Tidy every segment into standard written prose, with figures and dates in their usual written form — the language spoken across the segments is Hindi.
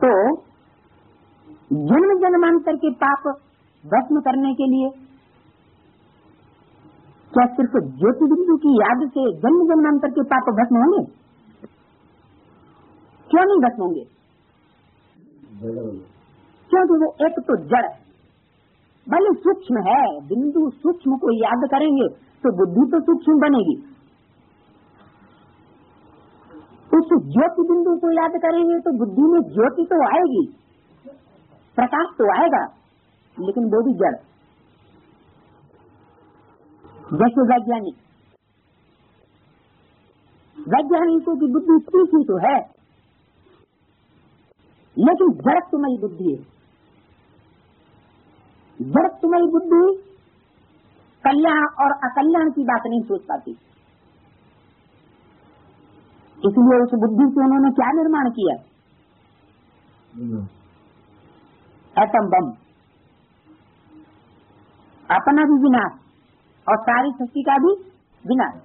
तो जन्म जन्मांतर के पाप भस्म करने के लिए क्या सिर्फ ज्योति बिंदु की याद से जन्म जन्मांतर के पाप भस्म होंगे? क्यों नहीं भस्म होंगे? क्योंकि वो एक तो जड़ भले सूक्ष्म है, बिंदु सूक्ष्म को याद करेंगे तो बुद्धि तो सूक्ष्म बनेगी। उस ज्योति बिंदु को याद करेंगे तो बुद्धि में ज्योति तो आएगी, प्रकाश तो आएगा, लेकिन वो भी जड़। जैसे वैज्ञानिकों की बुद्धि तीखी तो है, लेकिन जड़त्वमयी बुद्धि है। जड़त्वमयी बुद्धि कल्याण और अकल्याण की बात नहीं सोच पाती। इसलिए उस बुद्धि से उन्होंने क्या निर्माण किया? एटम बम, अपना भी विनाश और सारी सृष्टि का भी विनाश।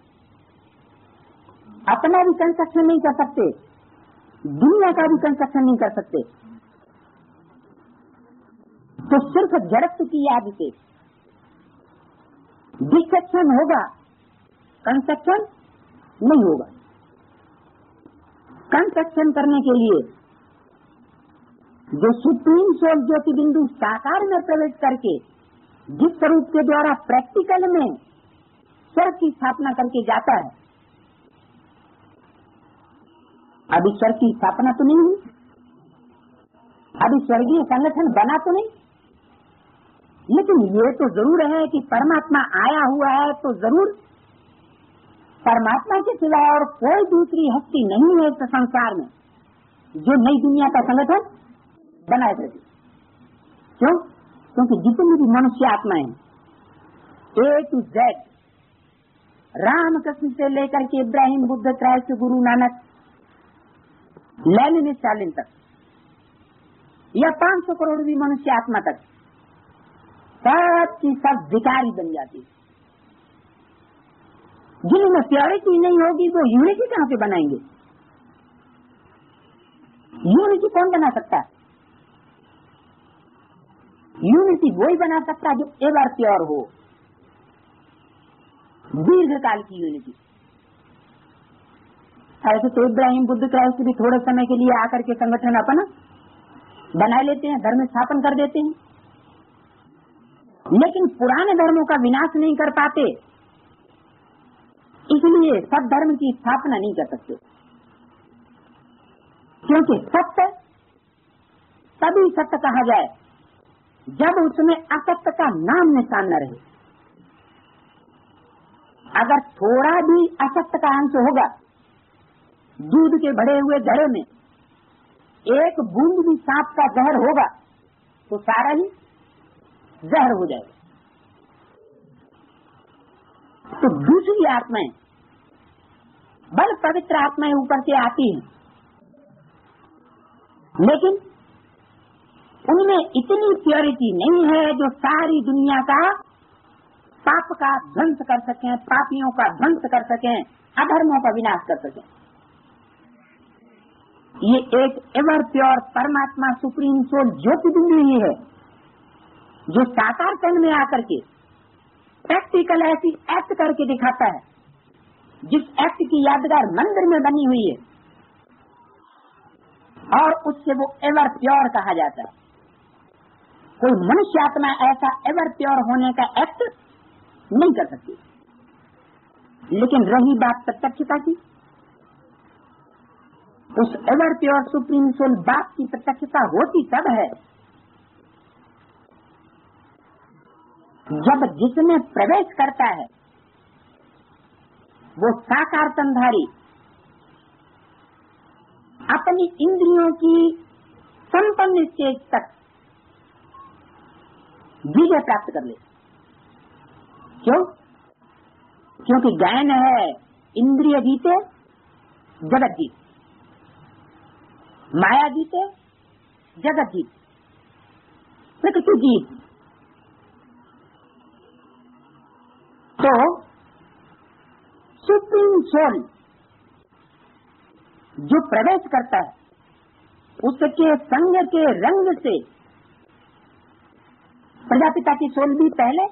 अपना भी कंस्ट्रक्शन नहीं कर सकते, दुनिया का भी कंस्ट्रक्शन नहीं कर सकते। तो सिर्फ जड़त्व की याद से डिस्ट्रक्शन होगा, कंस्ट्रक्शन नहीं होगा। कंस्ट्रक्शन करने के लिए जो सुप्रीम सोल ज्योति बिंदु साकार में प्रवेश करके जिस स्वरूप के द्वारा प्रैक्टिकल में स्वर्ग की स्थापना करके जाता है, अभी स्वर्ग की स्थापना तो नहीं हुई, अभी स्वर्गीय संगठन बना तो नहीं, लेकिन ये तो जरूर है कि परमात्मा आया हुआ है तो जरूर परमात्मा के सिवा और कोई दूसरी हस्ती नहीं है इस संसार में जो नई दुनिया का संगठन बनाए सके। क्यों? क्योंकि जितनी भी मनुष्य आत्माएं A to Z, Ram Krishna से लेकर के Ibrahim, Buddha, Christ, Guru Nanak, Lenin, Stalin तक, या 500 करोड़ भी मनुष्य आत्मा तक, सब की सब भिखारी बन जाती। जिनमें प्योरिटी नहीं होगी वो यूनिटी कहां से बनाएंगे? यूनिटी कौन बना सकता है? यूनिटी वही बना सकता है जो एवर प्योर हो, दीर्घकाल की यूनिटी। ऐसे तो इब्राहिम, बुद्ध, क्राइस्ट भी थोड़े समय के लिए आकर के संगठन अपना बना लेते हैं, धर्म स्थापन कर देते हैं, लेकिन पुराने धर्मों का विनाश नहीं कर पाते, इसलिए सब धर्म की स्थापना नहीं कर सकते। क्योंकि सत्य तभी सत्य कहा जाए जब उसमें असत्य का नाम निशान न रहे। अगर थोड़ा भी असत्य का अंश होगा, दूध के भरे हुए घड़े में एक बूंद भी सांप का जहर होगा तो सारा ही जहर हो जाएगा। तो दूसरी आत्माएं, बल पवित्र आत्माएं ऊपर से आती हैं, लेकिन उनमें इतनी प्योरिटी नहीं है जो सारी दुनिया का पाप का ध्वंस कर सकें, पापियों का ध्वंस कर सकें, अधर्मों का विनाश कर सकें। ये एक एवर प्योर परमात्मा सुप्रीम सोल ज्योति बिंदु ही है जो साकार तन में आकर के प्रैक्टिकल ऐसी एक्ट करके दिखाता है, जिस एक्ट की यादगार मंदिर में बनी हुई है, और उससे वो एवर प्योर कहा जाता है। कोई मनुष्य आत्मा ऐसा एवर प्योर होने का एक्ट नहीं कर सकती। लेकिन रही बात प्रत्यक्षता की, उस एवर प्योर सुप्रीम सोल बात की प्रत्यक्षता होती तब है जब जिसमें प्रवेश करता है वो साकार तनधारी अपनी इंद्रियों की संपन्न स्टेज तक विजय प्राप्त कर ले। क्यों? क्योंकि गायन है इंद्रिय जीते जगत जीत, माया जीते जगत जीत, प्रकृति जीत। तो सुप्रीम सोल जो प्रवेश करता है उसके संग के रंग से प्रजापिता की सोल भी पहले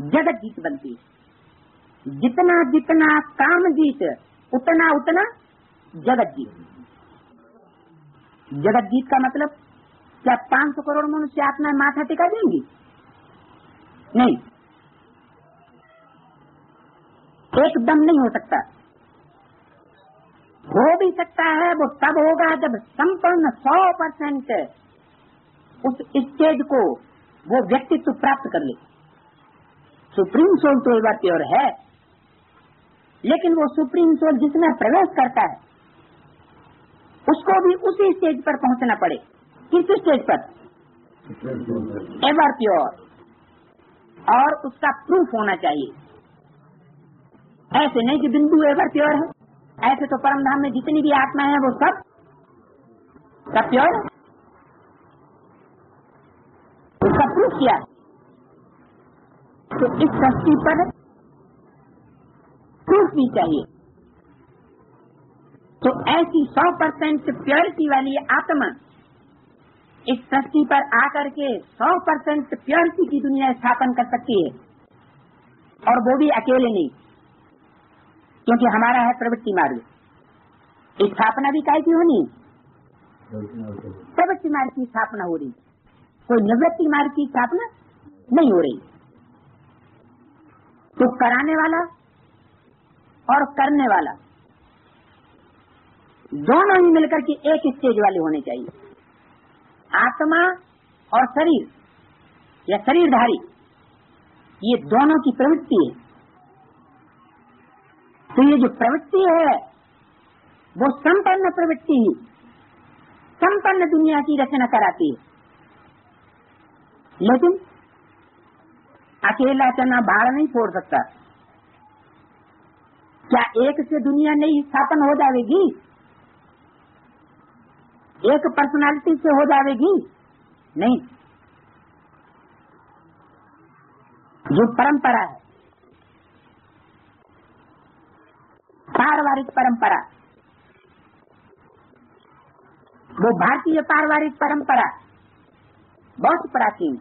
जगत जीत बनती है। जितना जितना काम जीत उतना उतना जगत जीत। जगत जीत का मतलब क्या 500 करोड़ मनुष्य आत्मा माथा टिका देंगी? नहीं, एकदम नहीं हो सकता। हो भी सकता है, वो तब होगा जब संपूर्ण 100% उस स्टेज को वो व्यक्तित्व प्राप्त कर ले। सुप्रीम सोल तो एक बार प्योर है, लेकिन वो सुप्रीम सोल जिसमें प्रवेश करता है उसको भी उसी स्टेज पर पहुंचना पड़े। किस स्टेज पर? एवर प्योर, और उसका प्रूफ होना चाहिए। ऐसे नहीं कि बिंदु एवर प्योर है, ऐसे तो परमधाम में जितनी भी आत्मा है वो सब प्योर है। उसका प्रूफ किया। तो इस सृष्टि पर प्रूफ भी चाहिए। तो ऐसी 100% प्योरिटी वाली आत्मा इस सृष्टि पर आकर के 100% प्योरिटी की दुनिया स्थापन कर सकती है, और वो भी अकेले नहीं, क्योंकि हमारा है प्रवृत्ति मार्ग। स्थापना भी काय की होनी? प्रवृत्ति मार्ग की स्थापना हो रही, कोई निवृत्ति मार्ग की स्थापना नहीं हो रही। तो कराने वाला और करने वाला दोनों ही मिलकर के एक स्टेज वाले होने चाहिए। आत्मा और शरीर या शरीरधारी, ये दोनों की प्रवृत्ति है। तो ये जो प्रवृत्ति है वो संपन्न प्रवृत्ति ही संपन्न दुनिया की रचना कराती है। लेकिन अकेला चना बाढ़ नहीं फोड़ सकता। क्या एक से दुनिया नहीं स्थापन हो जाएगी? एक पर्सनालिटी से हो जाएगी? नहीं। जो परंपरा है, पारिवारिक परंपरा, वो भारतीय पारिवारिक परंपरा बहुत प्राचीन।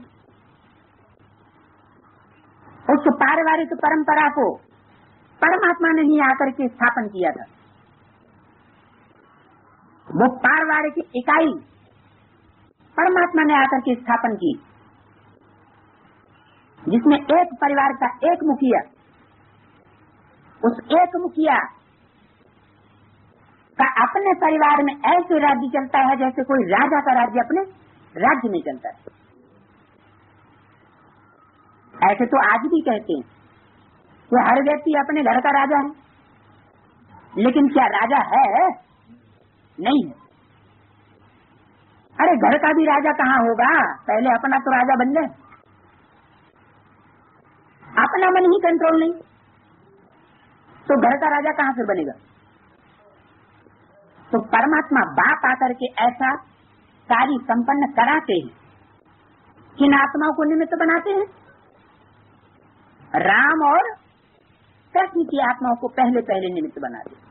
उस पारिवारिक परंपरा को परमात्मा ने ही आकर के स्थापन किया था। वो पारिवारिक इकाई परमात्मा ने आकर के स्थापन की, जिसमें एक परिवार का एक मुखिया, उस एक मुखिया का अपने परिवार में ऐसे राज्य चलता है जैसे कोई राजा का राज्य अपने राज्य में चलता है। ऐसे तो आज भी कहते हैं कि हर व्यक्ति अपने घर का राजा है, लेकिन क्या राजा है? नहीं है। अरे घर का भी राजा कहाँ होगा? पहले अपना तो राजा बन जाए। अपना मन ही कंट्रोल नहीं, तो घर का राजा कहाँ से बनेगा? तो परमात्मा बाप आकर के ऐसा कार्य संपन्न कराते हैं, किन आत्माओं को निमित्त बनाते हैं? राम और कृष्ण की आत्माओं को पहले पहले निमित्त बनाते हैं।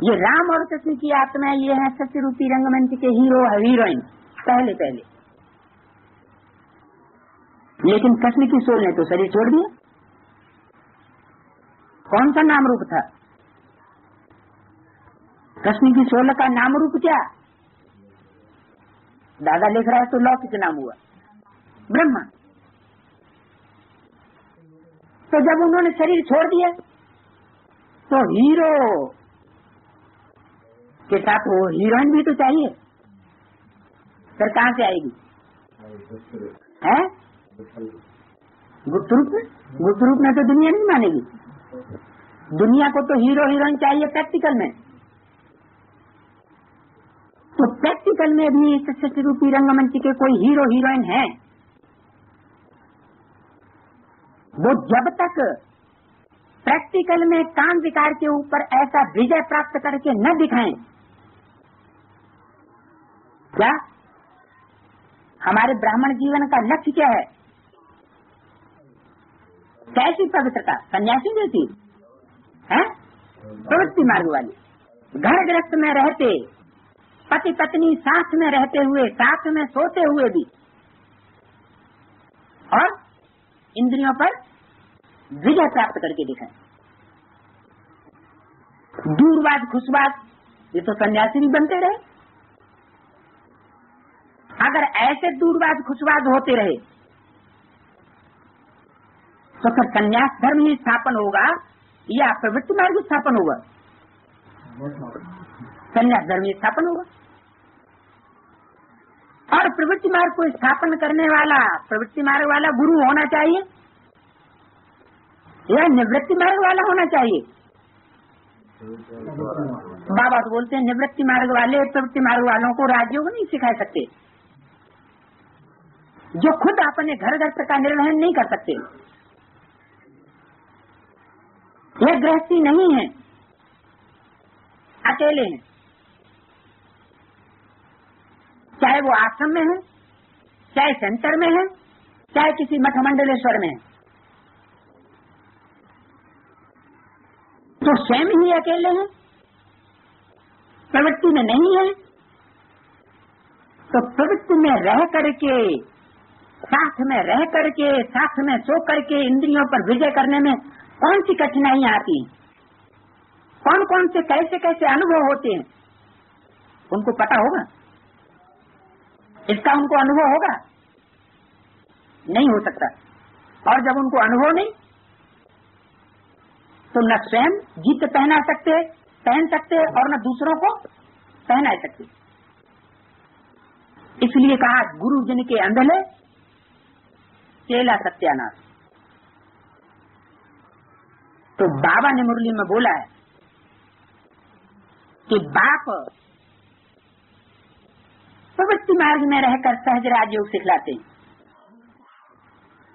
ये राम और कृष्ण की आत्मा ये है सत्य रूपी रंगमंच के हीरो हीरोइन पहले पहले। लेकिन कृष्ण की सोल ने तो शरीर छोड़ दिया। कौन सा नाम रूप था? कृष्ण की सोल का नाम रूप क्या? दादा लिख रहा है तो लौकिक नाम हुआ ब्रह्मा। तो जब उन्होंने शरीर छोड़ दिया तो हीरो के साथ वो हीरोइन भी तो चाहिए, फिर कहाँ से आएगी? है गुप्त रूप में? गुप्त रूप में तो दुनिया नहीं मानेगी। दुनिया को तो हीरो हीरोइन चाहिए प्रैक्टिकल में। तो प्रैक्टिकल में भी सत्य रूपी रंगमंच के कोई हीरो हीरोइन है, वो जब तक प्रैक्टिकल में काम विकार के ऊपर ऐसा विजय प्राप्त करके न दिखाएं, क्या हमारे ब्राह्मण जीवन का लक्ष्य क्या है? कैसी पवित्रता? सन्यासी जैसी है? प्रवृत्ति मार्ग वाली। घर गृहस्थ में रहते, पति पत्नी साथ में रहते हुए, साथ में सोते हुए भी, और इंद्रियों पर विजय प्राप्त करके दिखाए। दूरवाद खुशवाद ये तो सन्यासी भी बनते रहे। अगर ऐसे दूरवाद खुशवाद होते रहे तो फिर संन्यास धर्म ही स्थापन होगा या प्रवृत्ति मार्ग स्थापन होगा? संन्यास धर्म ही स्थापन होगा। और प्रवृत्ति मार्ग को स्थापन करने वाला, प्रवृत्ति मार्ग वाला गुरु होना चाहिए या निवृत्ति मार्ग वाला होना चाहिए? बाबा तो बोलते हैं निवृत्ति मार्ग वाले प्रवृत्ति मार्ग वालों को राजयोग नहीं सिखा सकते, जो खुद अपने घर घर का निर्वहन नहीं कर सकते। ये गृहस्थी नहीं है, अकेले हैं, चाहे वो आश्रम में है, चाहे सेंटर में है, चाहे किसी मठ मंडलेश्वर में है, तो स्वयं ही अकेले हैं, प्रवृत्ति में नहीं है। तो प्रवृत्ति में रह करके, साथ में रह करके, साथ में सो करके इंद्रियों पर विजय करने में कौन सी कठिनाइयां आती हैं, कौन कौन से कैसे कैसे अनुभव होते हैं, उनको पता होगा? इसका उनको अनुभव होगा? नहीं हो सकता। और जब उनको अनुभव नहीं, तो न स्वयं गीत पहन सकते और न दूसरों को पहना सकते। इसलिए कहा गुरु जन के अंधले केला सत्यानाश। तो बाबा ने मुरली में बोला है कि बाप प्रवृत्ति मार्ग में रहकर सहज राजयोग सिखलाते हैं,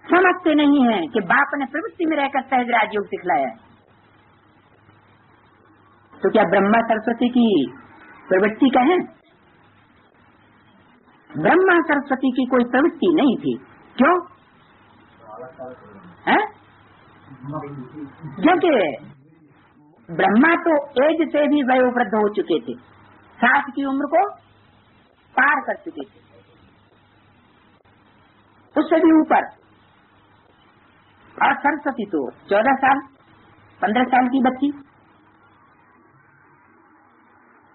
समझते नहीं है कि बाप ने प्रवृत्ति में रहकर सहज राजयोग सिखलाया है। तो क्या ब्रह्मा सरस्वती की प्रवृत्ति का है? ब्रह्मा सरस्वती की कोई प्रवृत्ति नहीं थी। क्यों? है? क्योंकि ब्रह्मा तो एज से भी वयोवृद्ध हो चुके थे, 60 की उम्र को पार कर चुके थे, उससे भी ऊपर। और सरस्वती तो 14 साल 15 साल की बच्ची,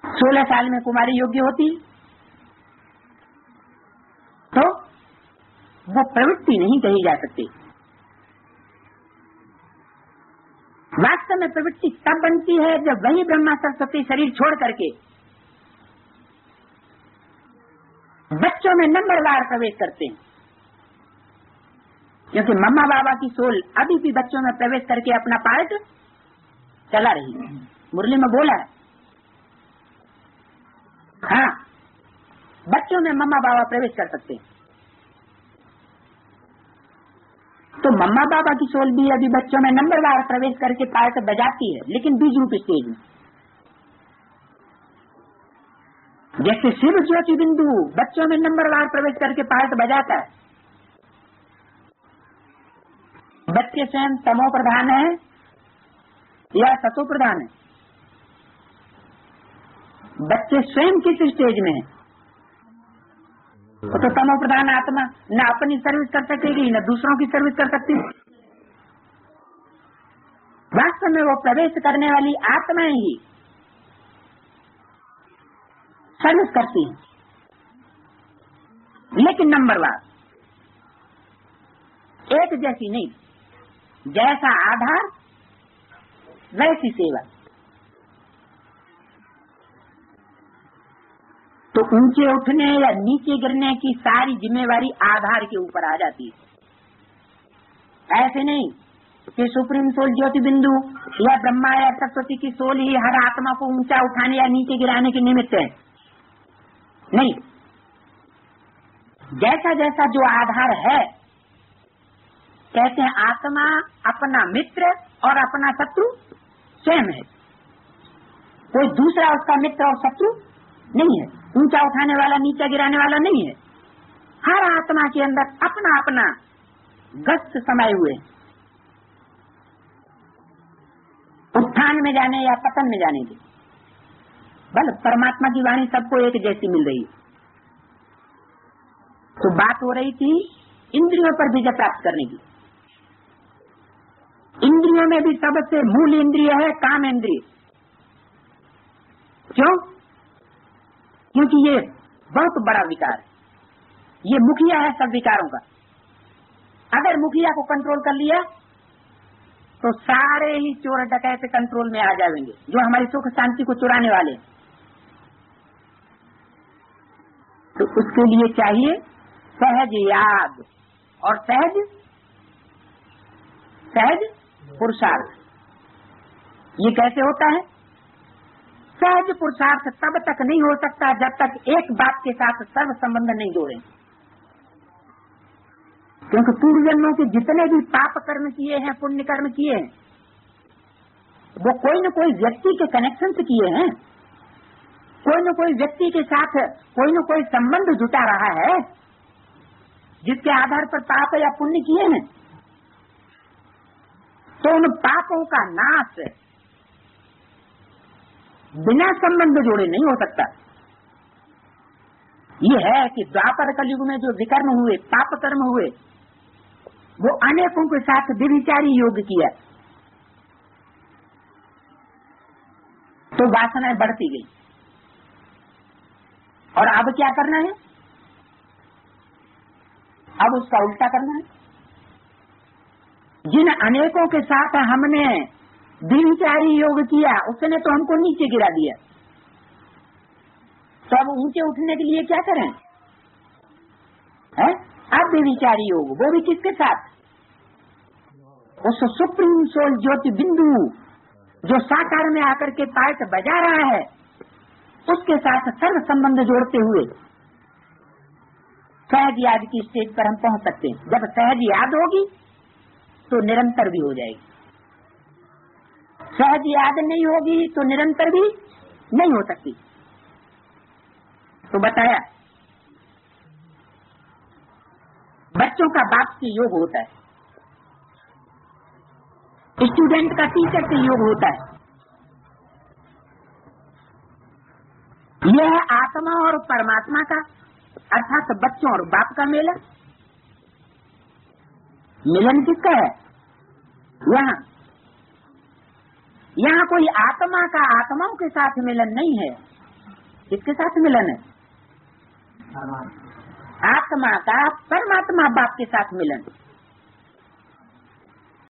16 साल में कुमारी योग्य होती, तो वो प्रवृत्ति नहीं कही जा सकती। वास्तव में प्रवृत्ति तब बनती है जब वही ब्रह्मा सरस्वती शरीर छोड़ करके बच्चों में नंबरवार प्रवेश करते हैं। क्योंकि मम्मा बाबा की सोल अभी भी बच्चों में प्रवेश करके अपना पार्ट चला रही है। मुरली में बोला है, हाँ, बच्चों में मम्मा बाबा प्रवेश कर सकते हैं। तो मम्मा बाबा की सोल भी अभी बच्चों में नंबरवार प्रवेश करके पार्ट बजाती है, लेकिन बीज रूप स्टेज में। जैसे शिव ज्योति बिंदु बच्चों में नंबरवार प्रवेश करके पार्ट बजाता है। बच्चे स्वयं तमो प्रधान है या सतो प्रधान है? बच्चे स्वयं किस स्टेज में है? तो तमो प्रधान आत्मा न अपनी सर्विस कर सकेगी न दूसरों की सर्विस कर सकती। वास्तव में वो प्रवेश करने वाली आत्माएं ही सर्विस करती हैं, लेकिन नंबरवार एक जैसी नहीं। जैसा आधार वैसी सेवा। तो ऊंचे उठने या नीचे गिरने की सारी जिम्मेवारी आधार के ऊपर आ जाती है। ऐसे नहीं कि सुप्रीम सोल ज्योति बिंदु या ब्रह्मा या सरस्वती की सोल ही हर आत्मा को ऊंचा उठाने या नीचे गिराने के निमित्त है। नहीं, जैसा जैसा जो आधार है, कहते हैं आत्मा अपना मित्र और अपना शत्रु स्वयं है, कोई दूसरा उसका मित्र और शत्रु नहीं है। ऊंचा उठाने वाला नीचा गिराने वाला नहीं है। हर आत्मा के अंदर अपना अपना गस्त समाये हुए, उत्थान में जाने या पतन में जाने के। बल परमात्मा की वाणी सबको एक जैसी मिल रही है। तो बात हो रही थी इंद्रियों पर विजय प्राप्त करने की। इंद्रियों में भी सबसे मूल इंद्रिय है काम इंद्रिय। क्यों? क्योंकि ये बहुत बड़ा विकार है, ये मुखिया है सब विकारों का। अगर मुखिया को कंट्रोल कर लिया तो सारे ही चोर डकैत कंट्रोल में आ जाएंगे, जो हमारी सुख शांति को चुराने वाले। तो उसके लिए चाहिए सहज याद और सहज पुरुषार्थ। ये कैसे होता है? सहज पुरुषार्थ तब तक नहीं हो सकता जब तक एक बात के साथ सर्व संबंध नहीं जोड़े। क्योंकि पूर्व जन्मों के जितने भी पाप कर्म किए हैं, पुण्य कर्म किए हैं, वो कोई न कोई व्यक्ति के कनेक्शन से किए हैं, कोई न कोई व्यक्ति के साथ कोई न कोई संबंध जुटा रहा है, जिसके आधार पर पाप या पुण्य किए हैं। तो उन पापों का नाश बिना संबंध जोड़े नहीं हो सकता। ये है कि द्वापर कलयुग में जो विकर्म हुए, पाप कर्म हुए, वो अनेकों के साथ व्यभिचारी योग किया, तो वासनाएं बढ़ती गई। और अब क्या करना है? अब उसका उल्टा करना है। जिन अनेकों के साथ हमने व्यभिचारी योग किया, उसने तो हमको नीचे गिरा दिया, तो अब ऊंचे उठने के लिए क्या करें? अब व्यभिचारी योग, वो भी किसके साथ? उस सुप्रीम सोल ज्योति बिंदु जो साकार में आकर के पायट बजा रहा है, उसके साथ सर्व संबंध जोड़ते हुए सहज याद की स्टेज पर हम पहुंच सकते हैं। जब सहज याद होगी तो निरंतर भी हो जाएगी। सहज याद नहीं होगी तो निरंतर भी नहीं हो सकती। तो बताया, बच्चों का बाप से योग होता है, स्टूडेंट का टीचर से योग होता है। यह है आत्मा और परमात्मा का, अर्थात बच्चों और बाप का मिलन। मिलन किसका है? यहाँ कोई आत्मा का आत्माओं के साथ मिलन नहीं है। किसके साथ मिलन है? आत्मा का परमात्मा बाप के साथ मिलन।